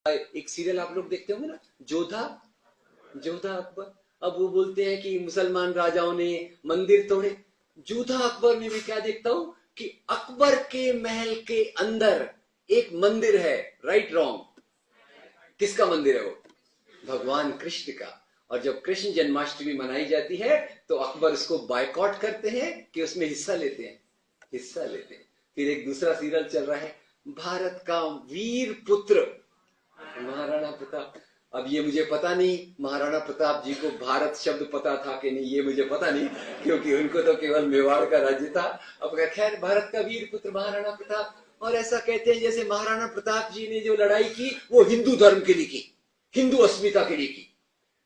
एक सीरियल आप लोग देखते होंगे ना, जोधा जोधा अकबर। अब वो बोलते हैं कि मुसलमान राजाओं ने मंदिर तोड़े। जोधा अकबर में मैं क्या देखता हूं कि अकबर के महल के अंदर एक मंदिर है। राइट रॉन्ग, किसका मंदिर है वो? भगवान कृष्ण का। और जब कृष्ण जन्माष्टमी मनाई जाती है तो अकबर उसको बायकॉट करते हैं कि उसमें हिस्सा लेते हैं, हिस्सा लेते हैं। फिर एक दूसरा सीरियल चल रहा है, भारत का वीर पुत्र महाराणा प्रताप। अब ये मुझे पता नहीं महाराणा प्रताप जी को भारत शब्द पता था कि नहीं, ये मुझे पता नहीं, क्योंकि उनको तो केवल मेवाड़ का राज्य था। अब खैर, भारत का वीर पुत्र महाराणा प्रताप। और ऐसा कहते हैं जैसे महाराणा प्रताप जी ने जो लड़ाई की वो हिंदू धर्म के लिए की, हिंदू अस्मिता के लिए की।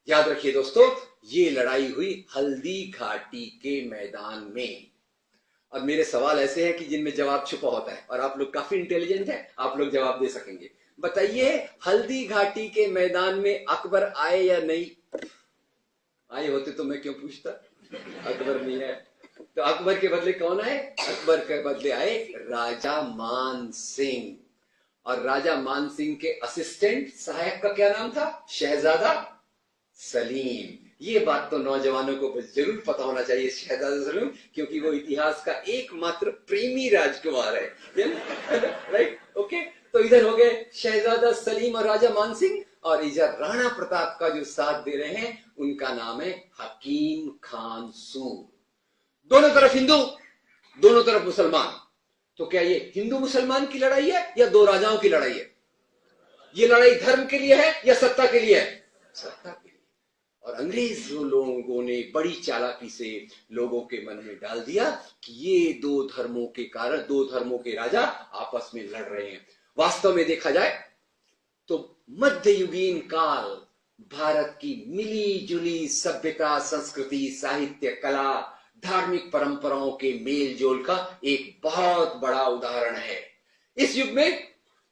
याद रखिए दोस्तों, ये लड़ाई हुई हल्दी घाटी के मैदान में। अब मेरे सवाल ऐसे हैं कि जिनमें जवाब छुपा होता है, और आप लोग काफी इंटेलिजेंट हैं, आप लोग जवाब दे सकेंगे। बताइए, हल्दी घाटी के मैदान में अकबर आए या नहीं? आए होते तो मैं क्यों पूछता। अकबर नहीं है तो अकबर के बदले कौन आए? अकबर के बदले आए राजा मान सिंह। और राजा मान सिंह के असिस्टेंट सहायक का क्या नाम था? शहजादा सलीम। ये बात तो नौजवानों को जरूर पता होना चाहिए, शहजादा सलीम, क्योंकि वो इतिहास का एकमात्र प्रेमी राजकुमार है। Right, okay. तो इधर हो गए शहजादा सलीम और राजा मान सिंह, और इधर राणा प्रताप का जो साथ दे रहे हैं उनका नाम है हकीम खान सूर। दोनों तरफ हिंदू, दोनों तरफ मुसलमान। तो क्या ये हिंदू मुसलमान की लड़ाई है या दो राजाओं की लड़ाई है? ये लड़ाई धर्म के लिए है या सत्ता के लिए है? सत्ता के लिए। और अंग्रेज लोगों ने बड़ी चालाकी से लोगों के मन में डाल दिया कि ये दो धर्मों के कारण, दो धर्मों के राजा आपस में लड़ रहे हैं। वास्तव में देखा जाए तो मध्ययुगीन काल भारत की मिली जुली सभ्यता, संस्कृति, साहित्य, कला, धार्मिक परंपराओं के मेल जोल का एक बहुत बड़ा उदाहरण है। इस युग में,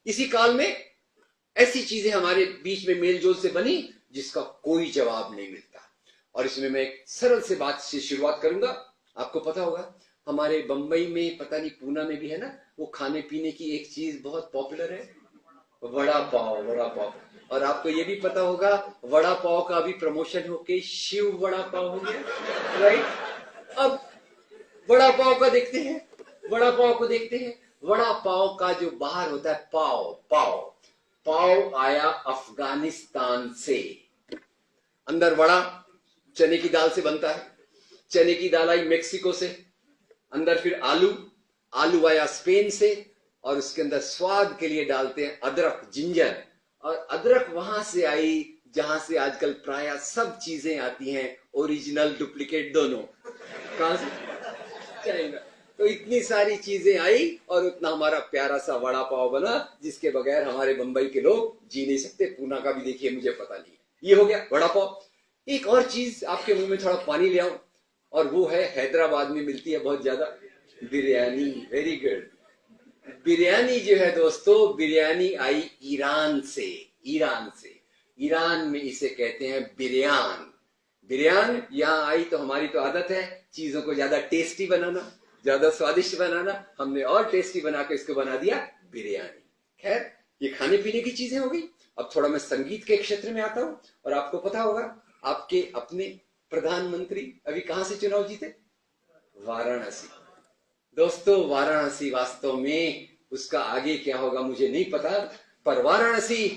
इसी काल में ऐसी चीजें हमारे बीच में मेल जोल से बनी जिसका कोई जवाब नहीं मिलता। और इसमें मैं एक सरल से बात से शुरुआत करूंगा। आपको पता होगा हमारे बंबई में, पता नहीं पूना में भी है ना, वो खाने पीने की एक चीज बहुत पॉपुलर है, वड़ा पाव। वड़ा पाव। और आपको ये भी पता होगा वड़ा पाव का अभी प्रमोशन होके शिव वड़ा पाव हो गया। राइट। अब वड़ा पाव का देखते हैं, वड़ा पाव को देखते हैं। वड़ा पाव का जो बाहर होता है पाव, पाव पाव आया अफगानिस्तान से। अंदर वड़ा चने की दाल से बनता है, चने की दाल आई मेक्सिको से। अंदर फिर आलू, आलू आया स्पेन से, और उसके अंदर स्वाद के लिए डालते हैं अदरक, जिंजर। और अदरक वहां से आई जहां से आजकल प्राय सब चीजें आती हैं, ओरिजिनल डुप्लीकेट दोनों। कहां से? चाइना। तो इतनी सारी चीजें आई और उतना हमारा प्यारा सा वड़ा पाव बना जिसके बगैर हमारे बंबई के लोग जी नहीं सकते। पूना का भी देखिए, मुझे पता नहीं। ये हो गया वड़ा पाव। एक और चीज आपके मुंह में थोड़ा पानी ले आऊं, और वो है हैदराबाद में मिलती है बहुत ज्यादा, बिरयानी। Very good. बिरयानी जो है दोस्तों, बिरयानी आई ईरान से। ईरान से, ईरान में इसे कहते हैं बिरयान। बिरयान यहाँ आई तो हमारी तो आदत है चीजों को ज्यादा टेस्टी बनाना, ज्यादा स्वादिष्ट बनाना। हमने और टेस्टी बना के इसको बना दिया बिरयानी। खैर, ये खाने पीने की चीजें हो गई। अब थोड़ा मैं संगीत के क्षेत्र में आता हूं। और आपको पता होगा आपके अपने प्रधानमंत्री अभी कहां से चुनाव जीते? वाराणसी। दोस्तों, वाराणसी वास्तव में उसका आगे क्या होगा मुझे नहीं पता, पर वाराणसी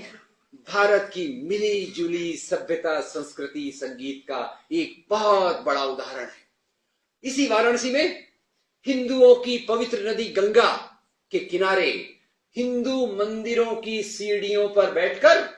भारत की मिली जुली सभ्यता, संस्कृति, संगीत का एक बहुत बड़ा उदाहरण है। इसी वाराणसी में हिंदुओं की पवित्र नदी गंगा के किनारे हिंदू मंदिरों की सीढ़ियों पर बैठकर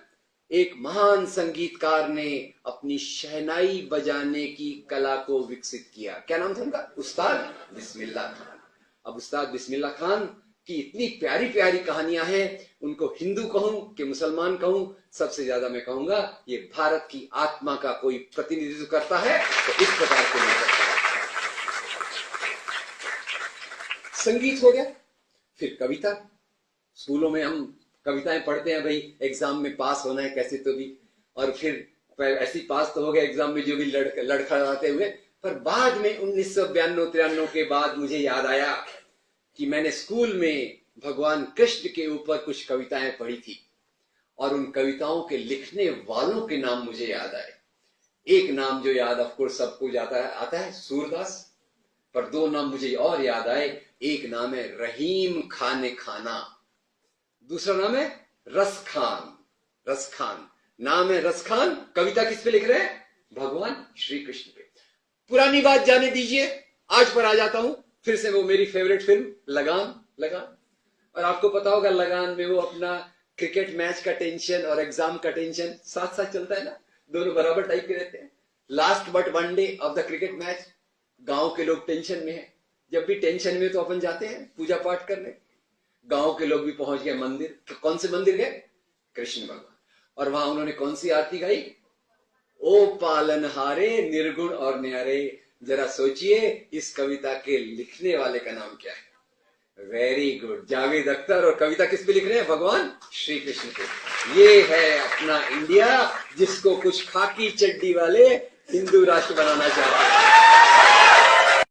एक महान संगीतकार ने अपनी शहनाई बजाने की कला को विकसित किया। क्या नाम था उनका? उस्ताद बिस्मिल्लाह खान। अब उस्ताद बिस्मिल्लाह खान की इतनी प्यारी प्यारी कहानियां हैं, उनको हिंदू कहूं कि मुसलमान कहूं, सबसे ज्यादा मैं कहूंगा ये भारत की आत्मा का कोई प्रतिनिधित्व करता है तो इस प्रकार के लोग। संगीत हो गया, फिर कविता। स्कूलों में हम कविताएं पढ़ते हैं, भाई एग्जाम में पास होना है कैसे तो भी, और फिर ऐसी पास तो हो गया एग्जाम में जो भी लड़खड़ाते हुए। पर बाद में 1992-93 के बाद मुझे याद आया कि मैंने स्कूल में भगवान कृष्ण के ऊपर कुछ कविताएं पढ़ी थी, और उन कविताओं के लिखने वालों के नाम मुझे याद आए। एक नाम जो याद ऑफ कोर्स सबको आता है सूरदास, पर दो नाम मुझे और याद आए। एक नाम है रहीम खाने खाना, दूसरा नाम है रस खान। रस खान नाम है, रस खान कविता किस पे लिख रहे हैं? भगवान श्री कृष्ण पे। पुरानी बात जाने दीजिए, आज पर आ जाता हूं फिर से। वो मेरी फेवरेट फिल्म लगान। और आपको पता होगा लगान में वो अपना क्रिकेट मैच का टेंशन और एग्जाम का टेंशन साथ साथ चलता है ना, दोनों बराबर टाइप के रहते हैं। Last but one day of the cricket match, गांव के लोग टेंशन में है। जब भी टेंशन में तो अपन जाते हैं पूजा पाठ करने। गांव के लोग भी पहुंच गए मंदिर। कौन से मंदिर गए? कृष्ण भगवान। और वहां उन्होंने कौन सी आरती गाई? ओ पालनहारे निर्गुण और न्यारे। जरा सोचिए इस कविता के लिखने वाले का नाम क्या है? Very good, Javed Akhtar. और कविता किस पे लिख रहे हैं? भगवान श्री कृष्ण पे। ये है अपना इंडिया जिसको कुछ खाकी चड्डी वाले हिंदू राष्ट्र बनाना चाहते हैं।